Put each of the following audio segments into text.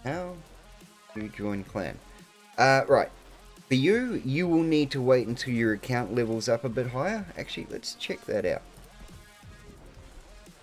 How do you join clan? Right. For you, you will need to wait until your account level's up a bit higher. Actually, let's check that out.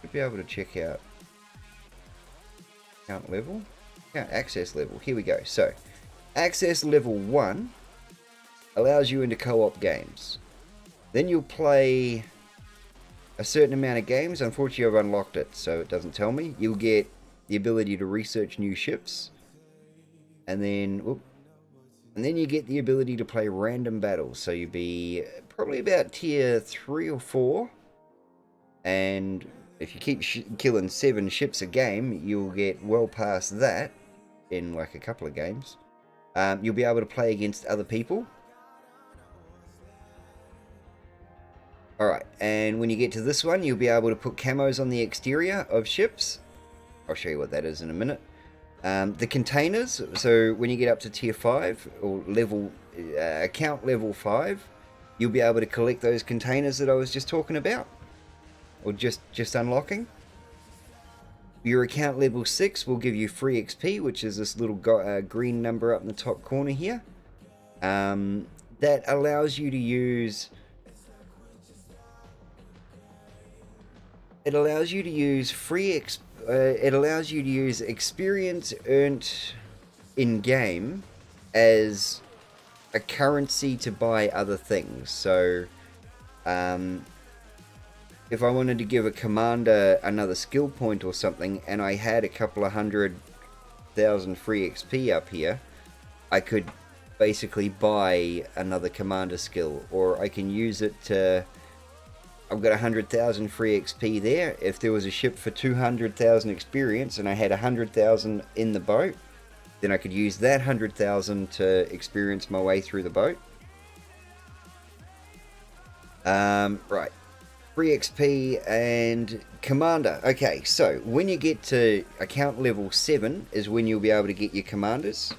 We'll be able to check out account level. Account access level. Here we go. So, access level 1 allows you into co-op games. Then you'll play a certain amount of games. Unfortunately, I've unlocked it, so it doesn't tell me. You'll get the ability to research new ships. And then, you get the ability to play random battles. So you'll be probably about tier 3 or 4. And if you keep killing 7 ships a game, you'll get well past that in like a couple of games. You'll be able to play against other people. Alright, and when you get to this one, you'll be able to put camos on the exterior of ships. I'll show you what that is in a minute. The containers, so when you get up to tier 5, or level account level 5, you'll be able to collect those containers that I was just talking about. Or just unlocking. Your account level 6 will give you free XP, which is this little green number up in the top corner here. That allows you to use... It allows you to use experience earned in game as a currency to buy other things. So, if I wanted to give a commander another skill point or something, and I had a couple of 100,000 free XP up here, I could basically buy another commander skill, or I can use it to... I've got 100,000 free XP there. If there was a ship for 200,000 experience and I had 100,000 in the boat, then I could use that 100,000 to experience my way through the boat. Right. Free XP and commander. Okay, so when you get to account level 7 is when you'll be able to get your commanders.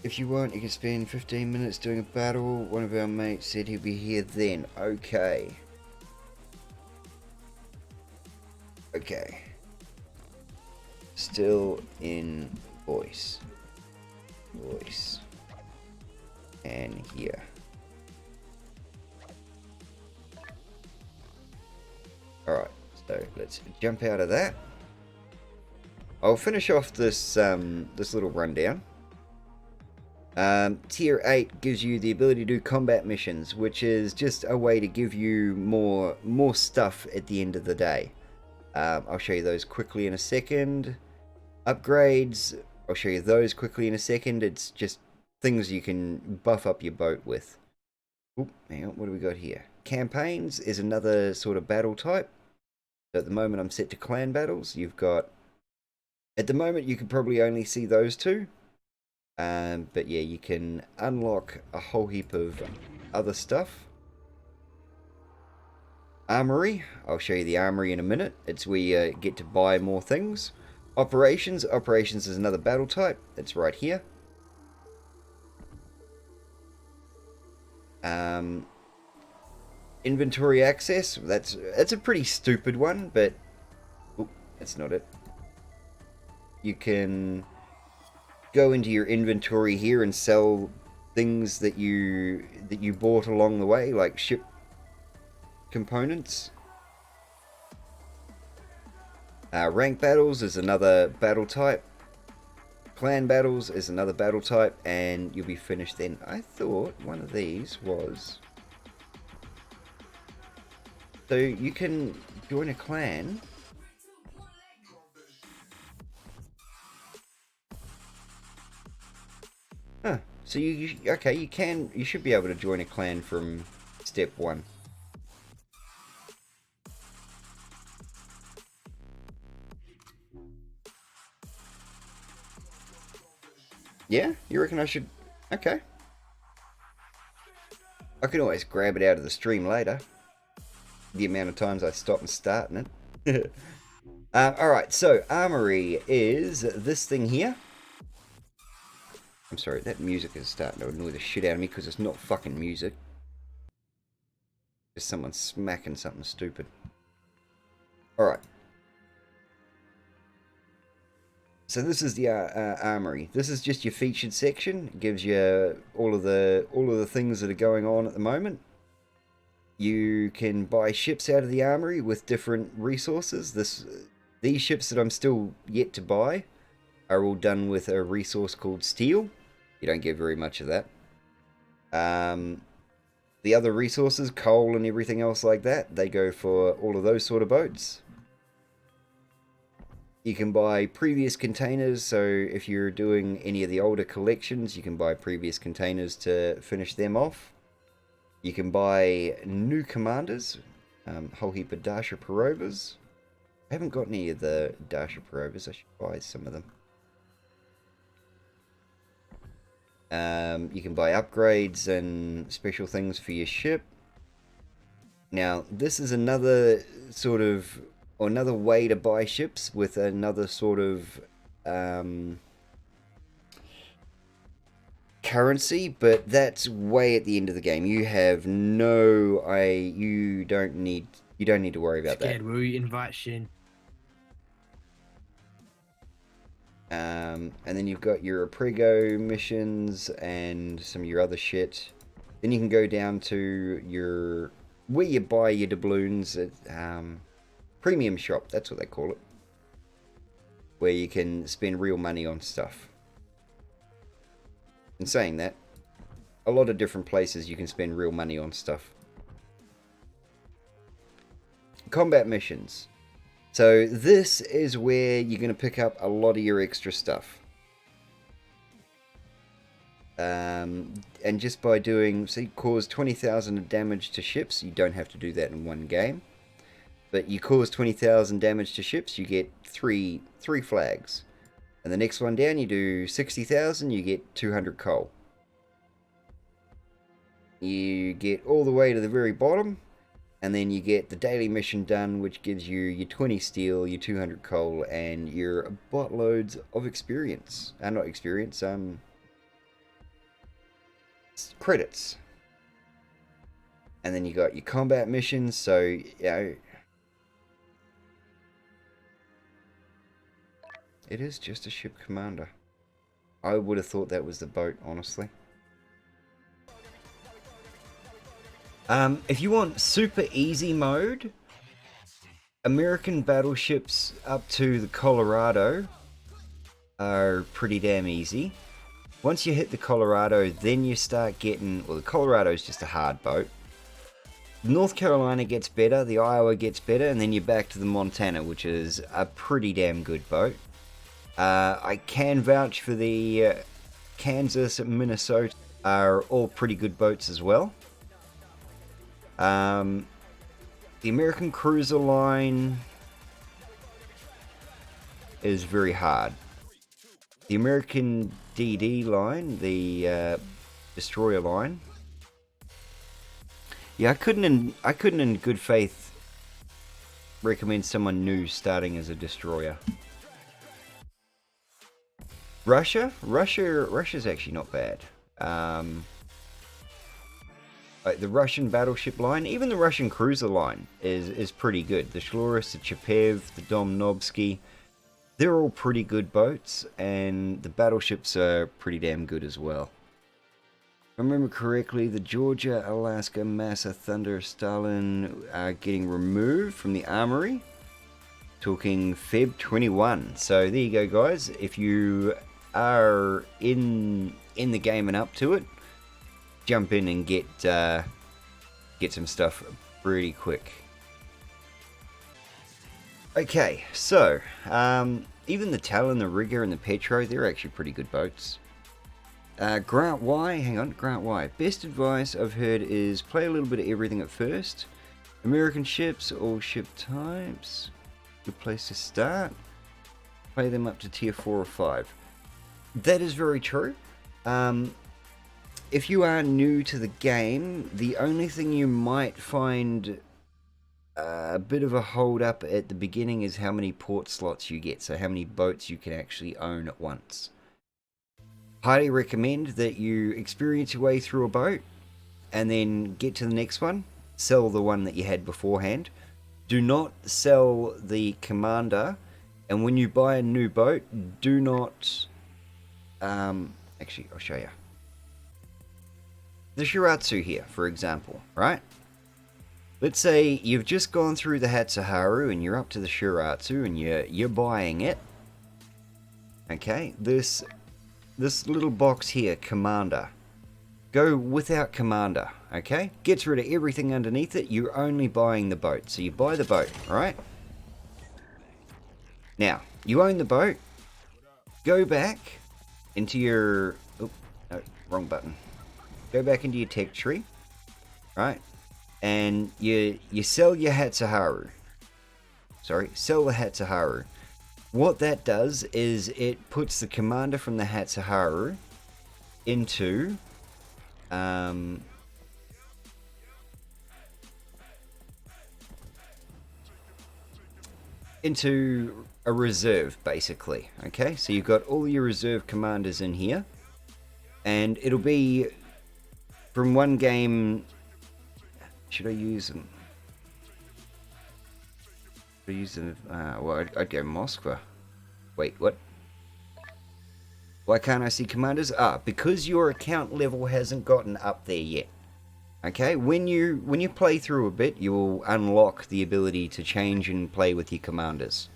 If you want, you can spend 15 minutes doing a battle. One of our mates said he'll be here then. Okay. Okay. Still in voice. Voice. And here. Alright, so let's jump out of that. I'll finish off this this little rundown. Tier 8 gives you the ability to do combat missions, which is just a way to give you more stuff at the end of the day. I'll show you those quickly in a second. Upgrades, I'll show you those quickly in a second. It's just things you can buff up your boat with. Oop, hang on, what do we got here? Campaigns is another sort of battle type. So at the moment I'm set to clan battles. You've got... At the moment you can probably only see those two. But yeah, you can unlock a whole heap of other stuff. Armory, I'll show you the armory in a minute. It's where you get to buy more things. Operations, operations is another battle type. It's right here. Inventory access, that's a pretty stupid one, but oop, that's not it. You can go into your inventory here and sell things that you bought along the way, like ship components. Rank battles is another battle type. Clan battles is another battle type, and you'll be finished then. I thought one of these was... So you can join a clan. Huh. So okay, you should be able to join a clan from step 1. Yeah? You reckon I should... Okay. I can always grab it out of the stream later. The amount of times I stop and starting it. Alright, so Armory is this thing here. I'm sorry, that music is starting to annoy the shit out of me because it's not fucking music. Just someone smacking something stupid. Alright. So this is the Armory. This is just your featured section. It gives you all of the things that are going on at the moment. You can buy ships out of the Armory with different resources. These ships that I'm still yet to buy are all done with a resource called steel. You don't get very much of that. The other resources, coal and everything else like that, they go for all of those sort of boats. You can buy previous containers, so if you're doing any of the older collections, you can buy previous containers to finish them off. You can buy new commanders, a whole heap of Darsha Perovas. I haven't got any of the Darsha Perovas, I should buy some of them. You can buy upgrades and special things for your ship. Now, this is another sort of, or another way to buy ships with another sort of currency, but that's way at the end of the game. You have you don't need to worry about that. Scared, will you invite Shin? And then you've got your Prego missions and some of your other shit. Then you can go down to where you buy your doubloons at premium shop. That's what they call it. Where you can spend real money on stuff. In saying that, a lot of different places you can spend real money on stuff. Combat missions. So this is where you're going to pick up a lot of your extra stuff. And just by doing, so you cause 20,000 damage to ships. You don't have to do that in one game. But you cause 20,000 damage to ships, you get three flags. And the next one down, you do 60,000, you get 200 coal. You get all the way to the very bottom. And then you get the daily mission done, which gives you your 20 steel, your 200 coal, and your buttloads of experience. Not experience, credits. And then you got your combat missions, so, you know, it is just a ship commander. I would have thought that was the boat, honestly. If you want super easy mode, American battleships up to the Colorado are pretty damn easy. Once you hit the Colorado, then you start getting, well, the Colorado is just a hard boat. North Carolina gets better, the Iowa gets better, and then you're back to the Montana, which is a pretty damn good boat. I can vouch for the Kansas and Minnesota are all pretty good boats as well. The American cruiser line is very hard. The American DD line, the destroyer line, yeah, I couldn't in good faith recommend someone new starting as a destroyer. Russia's actually not bad. Like the Russian battleship line, even the Russian cruiser line is pretty good. The Shloris, the Chepev, the Domnovsky, they're all pretty good boats, and the battleships are pretty damn good as well. If I remember correctly, the Georgia, Alaska, Massa, Thunder, Stalin are getting removed from the Armory. Talking Feb 21. So there you go, guys. If you are in the game and up to it, jump in and get some stuff pretty quick. Okay, so even the Talon, the Rigger, and the Petro, they're actually pretty good boats. Grant Y. Best advice I've heard is play a little bit of everything at first. American ships, all ship types. Good place to start. Play them up to tier 4 or 5. That is very true. If you are new to the game, the only thing you might find a bit of a hold up at the beginning is how many port slots you get, so how many boats you can actually own at once. Highly recommend that you experience your way through a boat and then get to the next one, sell the one that you had beforehand. Do not sell the commander And when you buy a new boat, do not... actually, I'll show you. The Shiratsu here, for example, right? Let's say you've just gone through the Hatsuharu and you're up to the Shiratsu and you're buying it. Okay, this little box here, Commander. Go without Commander, okay? Gets rid of everything underneath it. You're only buying the boat. So you buy the boat, alright? Now, you own the boat. Go back into your... Oh, no, wrong button. Go back into your tech tree, right? And you sell your Hatsuharu. Sorry, sell the Hatsuharu. What that does is it puts the commander from the Hatsuharu into into a reserve, basically. Okay, so you've got all your reserve commanders in here, and it'll be from one game. Should I use them? Should I use them? Well, I'd go Moskva. Wait, what? Why can't I see commanders? Because your account level hasn't gotten up there yet. Okay, when you play through a bit, you will unlock the ability to change and play with your commanders.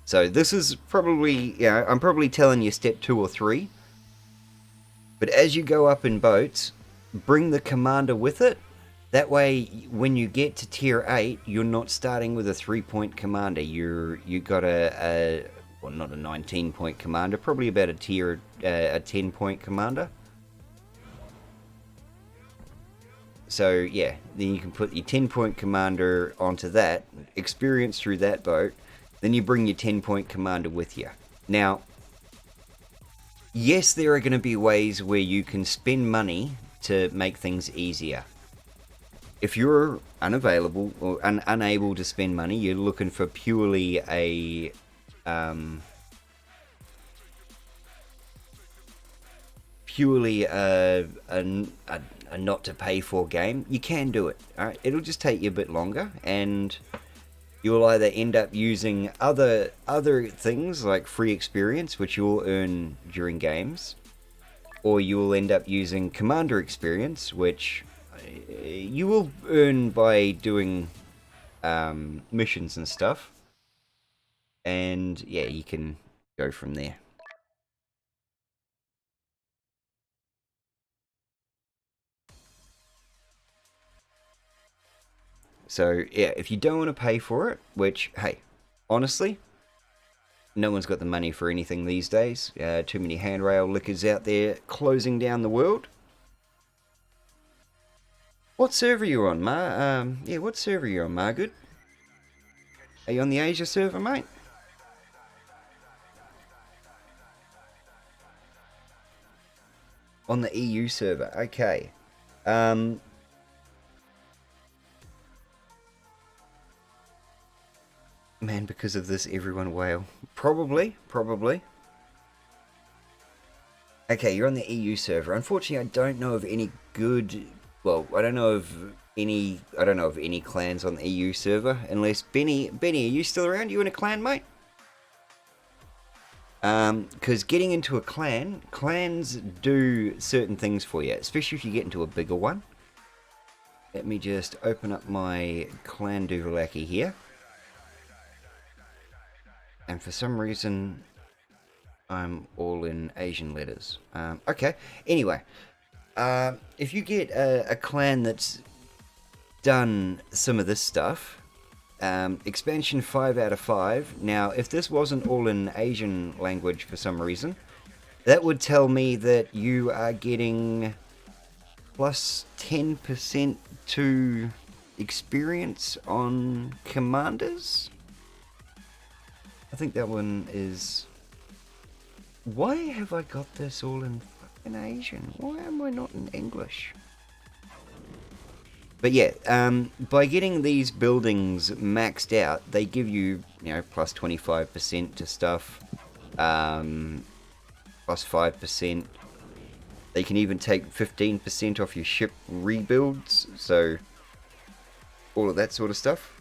So this is probably, I'm probably telling you step 2 or 3. But as you go up in boats, bring the commander with it. That way, when you get to tier 8, you're not starting with a 3-point commander. You got well, not a 19-point commander, probably about a 10-point commander. So yeah, then you can put your 10-point commander onto that, experience through that boat, then you bring your 10-point commander with you. Now, yes, there are going to be ways where you can spend money to make things easier. If you're unavailable or unable to spend money, you're looking for purely a not to pay for game, you can do it. Alright, it'll just take you a bit longer, and you'll either end up using other things like free experience, which you'll earn during games, or you will end up using commander experience, which you will earn by doing missions and stuff. And yeah, you can go from there. So yeah, if you don't want to pay for it, which, hey, honestly, no one's got the money for anything these days. Too many handrail lickers out there closing down the world. What server are you on, Ma? Yeah, what server are you on, Margood? Are you on the Asia server, mate? On the EU server, okay. Man, because of this, everyone wail. Probably. Okay, you're on the EU server. Unfortunately, I don't know of any good... Well, I don't know of any clans on the EU server, unless Benny, are you still around? You in a clan, mate? Because getting into a clan, clans do certain things for you, especially if you get into a bigger one. Let me just open up my clan Duvalaki here. And for some reason, I'm all in Asian letters. Okay, anyway. If you get a clan that's done some of this stuff, expansion 5 out of 5. Now, if this wasn't all in Asian language for some reason, that would tell me that you are getting plus 10% to experience on commanders. I think that one is... Why have I got this all in fucking Asian? Why am I not in English? But yeah, by getting these buildings maxed out, they give you, plus 25% to stuff, plus 5%. They can even take 15% off your ship rebuilds, so all of that sort of stuff.